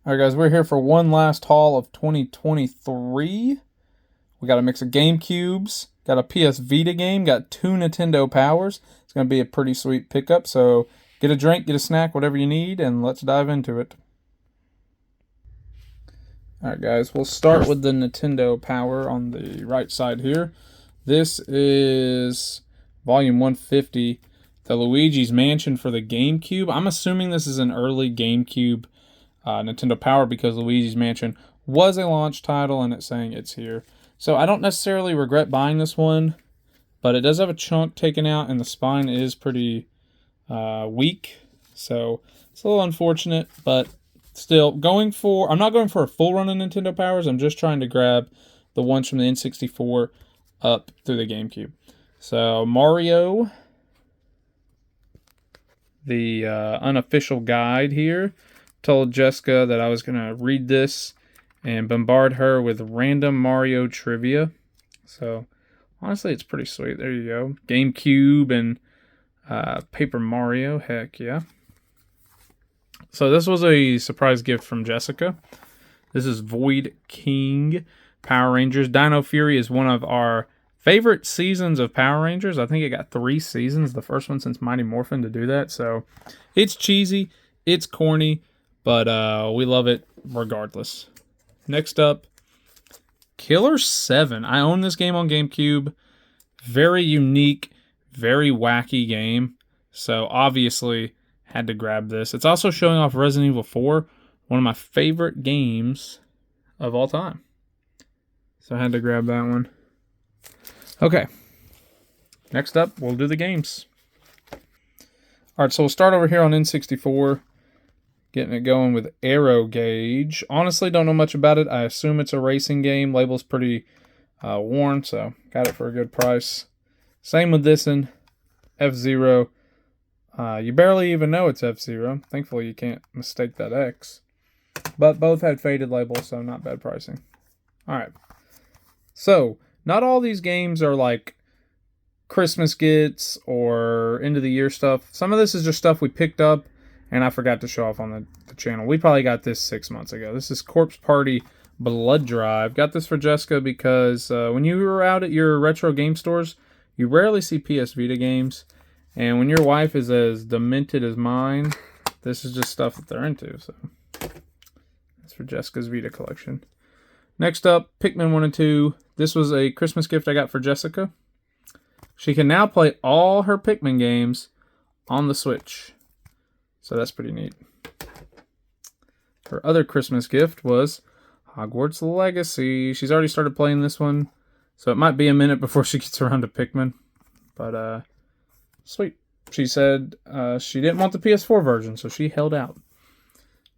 All right, guys, we're here for one last haul of 2023. We got a mix of GameCubes, got a PS Vita game, got 2 Nintendo Powers. It's going to be a pretty sweet pickup, so get a drink, get a snack, whatever you need, and let's dive into it. All right, guys, we'll start with the Nintendo Power on the right side here. This is Volume 150, the Luigi's Mansion for the GameCube. I'm assuming this is an early GameCube Nintendo Power because Luigi's Mansion was a launch title and it's saying it's here. So I don't necessarily regret buying this one, but it does have a chunk taken out and the spine is pretty weak. So it's a little unfortunate, but still I'm not going for a full run of Nintendo Powers. I'm just trying to grab the ones from the N64 up through the GameCube. So Mario, the unofficial guide here. Told Jessica that I was going to read this and bombard her with random Mario trivia. So, honestly, it's pretty sweet. There you go. GameCube and Paper Mario. Heck yeah. So, this was a surprise gift from Jessica. This is Void King Power Rangers. Dino Fury is one of our favorite seasons of Power Rangers. I think it got 3 seasons. The first one since Mighty Morphin to do that. So, it's cheesy. It's corny. But we love it regardless. Next up, Killer 7. I own this game on GameCube. Very unique, very wacky game. So obviously had to grab this. It's also showing off Resident Evil 4, one of my favorite games of all time. So I had to grab that one. Okay. Next up, we'll do the games. Alright, so we'll start over here on N64. Getting it going with Aero Gauge. Honestly, don't know much about it. I assume it's a racing game. Label's pretty worn, so got it for a good price. Same with this one, F-Zero. You barely even know it's F-Zero. Thankfully, you can't mistake that X. But both had faded labels, so not bad pricing. Alright. So, not all these games are like Christmas gifts or end of the year stuff. Some of this is just stuff we picked up and I forgot to show off on the channel. We probably got this 6 months ago. This is Corpse Party Blood Drive. Got this for Jessica because when you were out at your retro game stores, you rarely see PS Vita games. And when your wife is as demented as mine, this is just stuff that they're into. So that's for Jessica's Vita collection. Next up, Pikmin 1 and 2. This was a Christmas gift I got for Jessica. She can now play all her Pikmin games on the Switch. So that's pretty neat. Her other Christmas gift was Hogwarts Legacy. She's already started playing this one, so it might be a minute before she gets around to Pikmin. But, sweet. She said she didn't want the PS4 version, so she held out.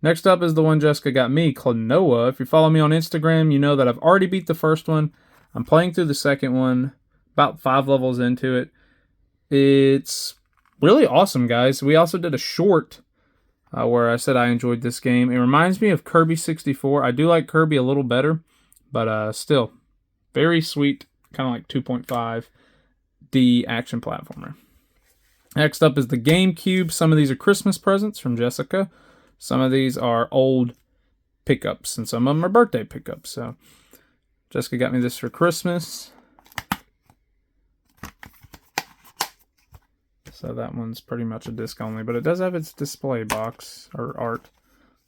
Next up is the one Jessica got me, Klonoa. If you follow me on Instagram, you know that I've already beat the first one. I'm playing through the second one, about 5 levels into it. It's really awesome, guys. We also did a short where I said I enjoyed this game. It reminds me of Kirby 64. I do like Kirby a little better, but still, very sweet, kind of like 2.5D action platformer. Next up is the GameCube. Some of these are Christmas presents from Jessica. Some of these are old pickups, and some of them are birthday pickups. So Jessica got me this for Christmas. So that one's pretty much a disc only, but it does have its display box or art.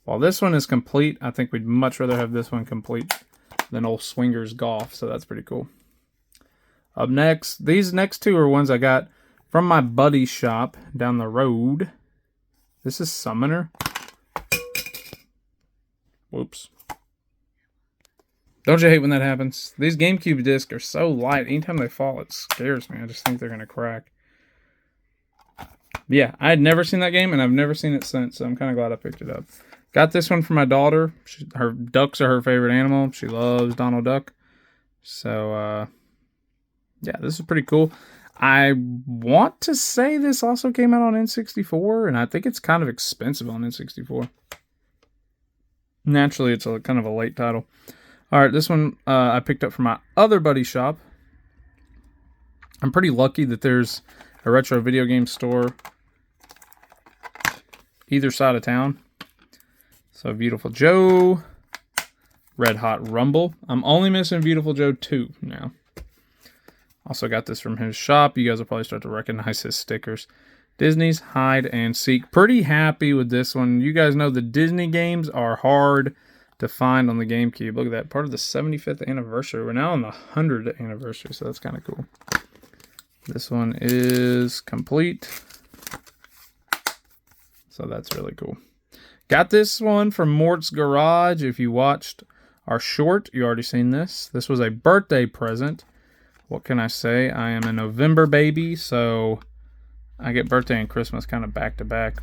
While this one is complete, I think we'd much rather have this one complete than old Swingers Golf, so that's pretty cool. Up next, these next two are ones I got from my buddy's shop down the road. This is Summoner. Whoops. Don't you hate when that happens? These GameCube discs are so light. Anytime they fall, it scares me. I just think they're going to crack. Yeah, I had never seen that game, and I've never seen it since, so I'm kind of glad I picked it up. Got this one for my daughter. Her ducks are her favorite animal. She loves Donald Duck. So, yeah, this is pretty cool. I want to say this also came out on N64, and I think it's kind of expensive on N64. Naturally, it's a kind of a late title. All right, this one I picked up from my other buddy's shop. I'm pretty lucky that there's a retro video game store either side of town. So Beautiful Joe, Red Hot Rumble. I'm only missing Beautiful Joe 2 now. Also got this from his shop. You guys will probably start to recognize his stickers. Disney's Hide and Seek. Pretty happy with this one. You guys know the Disney games are hard to find on the GameCube. Look at that. Part of the 75th anniversary. We're now on the 100th anniversary, so that's kind of cool. This one is complete. So that's really cool. Got this one from Mort's Garage. If you watched our short, you already seen this. This was a birthday present. What can I say? I am a November baby, so I get birthday and Christmas kind of back to back.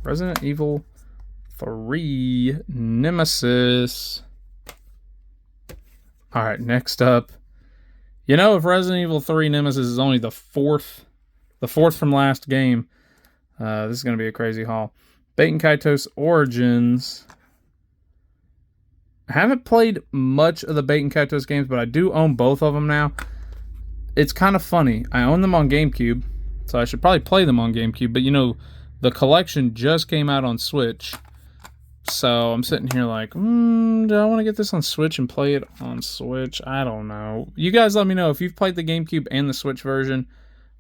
Resident Evil 3 Nemesis. Alright, next up. You know, if Resident Evil 3 Nemesis is only the fourth from last game, this is going to be a crazy haul. Baten Kaitos Origins. I haven't played much of the Baten Kaitos games, but I do own both of them now. It's kind of funny. I own them on GameCube, so I should probably play them on GameCube. But, you know, the collection just came out on Switch. So I'm sitting here like, do I want to get this on Switch and play it on Switch? I don't know. You guys let me know if you've played the GameCube and the Switch version.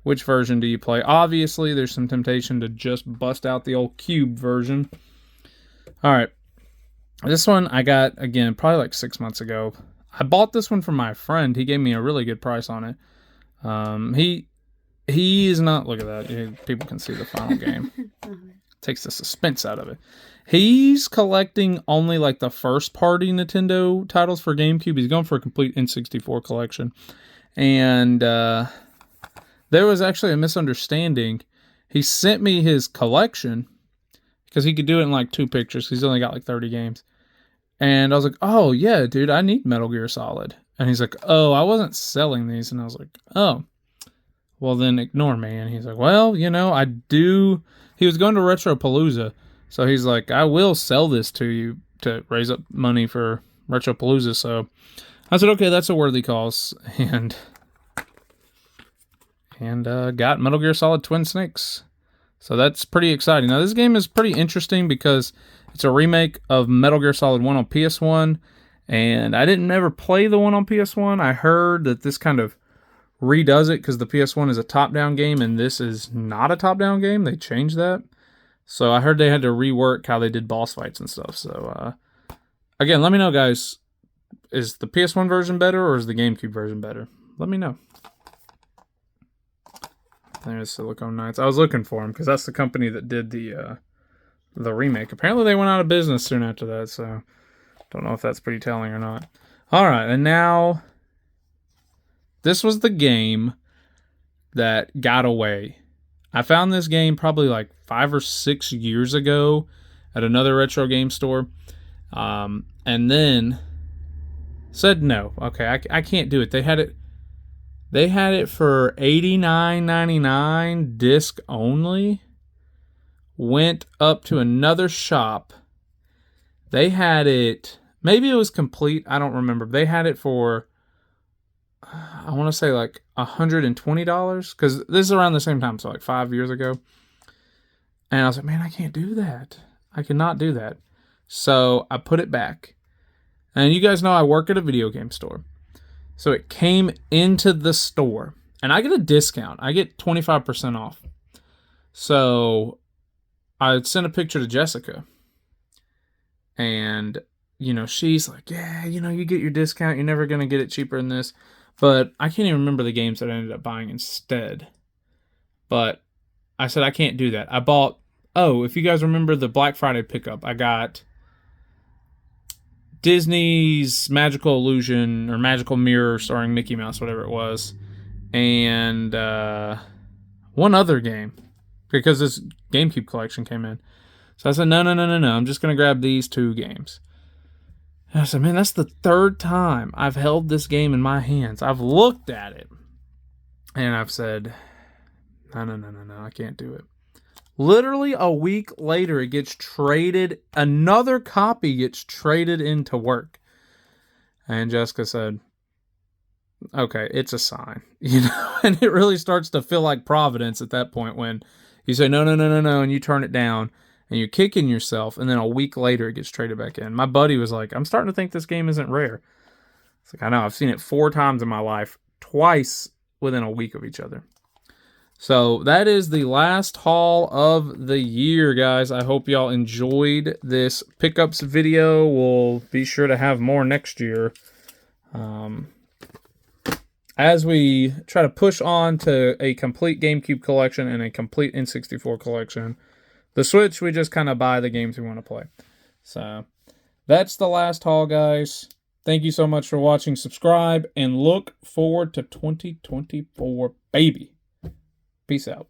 Which version do you play? Obviously, there's some temptation to just bust out the old Cube version. All right. This one I got, again, probably like 6 months ago. I bought this one from my friend. He gave me a really good price on it. He is not... Look at that. People can see the final game. Takes the suspense out of it. He's collecting only like the first-party Nintendo titles for GameCube. He's going for a complete N64 collection. And there was actually a misunderstanding. He sent me his collection because he could do it in like 2 pictures. He's only got like 30 games. And I was like, oh, yeah, dude, I need Metal Gear Solid. And he's like, oh, I wasn't selling these. And I was like, oh, well, then ignore me. And he's like, well, you know, I do. He was going to Retropalooza. So he's like, I will sell this to you to raise up money for Retropalooza. So I said, okay, that's a worthy cause. And got Metal Gear Solid Twin Snakes. So that's pretty exciting. Now, this game is pretty interesting because it's a remake of Metal Gear Solid 1 on PS1. And I didn't ever play the one on PS1. I heard that this kind of redoes it because the PS1 is a top-down game and this is not a top-down game. They changed that. So I heard they had to rework how they did boss fights and stuff. So, again, let me know, guys. Is the PS1 version better or is the GameCube version better? Let me know. There's Silicon Knights. I was looking for them because that's the company that did the remake. Apparently they went out of business soon after that, so don't know if that's pretty telling or not. Alright, and now this was the game that got away. I found this game probably like 5 or 6 years ago at another retro game store. And then said no. Okay, I can't do it. They had it for $89.99 disc only. Went up to another shop. They had it, maybe it was complete, I don't remember. They had it for, I want to say like $120, because this is around the same time, so like 5 years ago. And I was like, man, I can't do that. I cannot do that. So I put it back. And you guys know I work at a video game store. So it came into the store. And I get a discount. I get 25% off. So I sent a picture to Jessica. And, you know, she's like, yeah, you know, you get your discount. You're never going to get it cheaper than this. But I can't even remember the games that I ended up buying instead. But I said, I can't do that. I bought, if you guys remember the Black Friday pickup, I got Disney's Magical Illusion or Magical Mirror starring Mickey Mouse, whatever it was. And one other game. Because this GameCube collection came in. So I said, no. I'm just going to grab these 2 games. And I said, man, that's the 3rd time I've held this game in my hands. I've looked at it. And I've said, no, I can't do it. Literally a week later, it gets traded. Another copy gets traded into work. And Jessica said, okay, it's a sign. You know, and it really starts to feel like Providence at that point when you say, no, and you turn it down. and you kick in yourself, and then a week later it gets traded back in. My buddy was like, I'm starting to think this game isn't rare. It's like, I know, I've seen it 4 times in my life, twice within a week of each other. So that is the last haul of the year, guys. I hope y'all enjoyed this pickups video. We'll be sure to have more next year. As we try to push on to a complete GameCube collection and a complete N64 collection. The Switch, we just kind of buy the games we want to play. So that's the last haul, guys. Thank you so much for watching. Subscribe and look forward to 2024, baby. Peace out.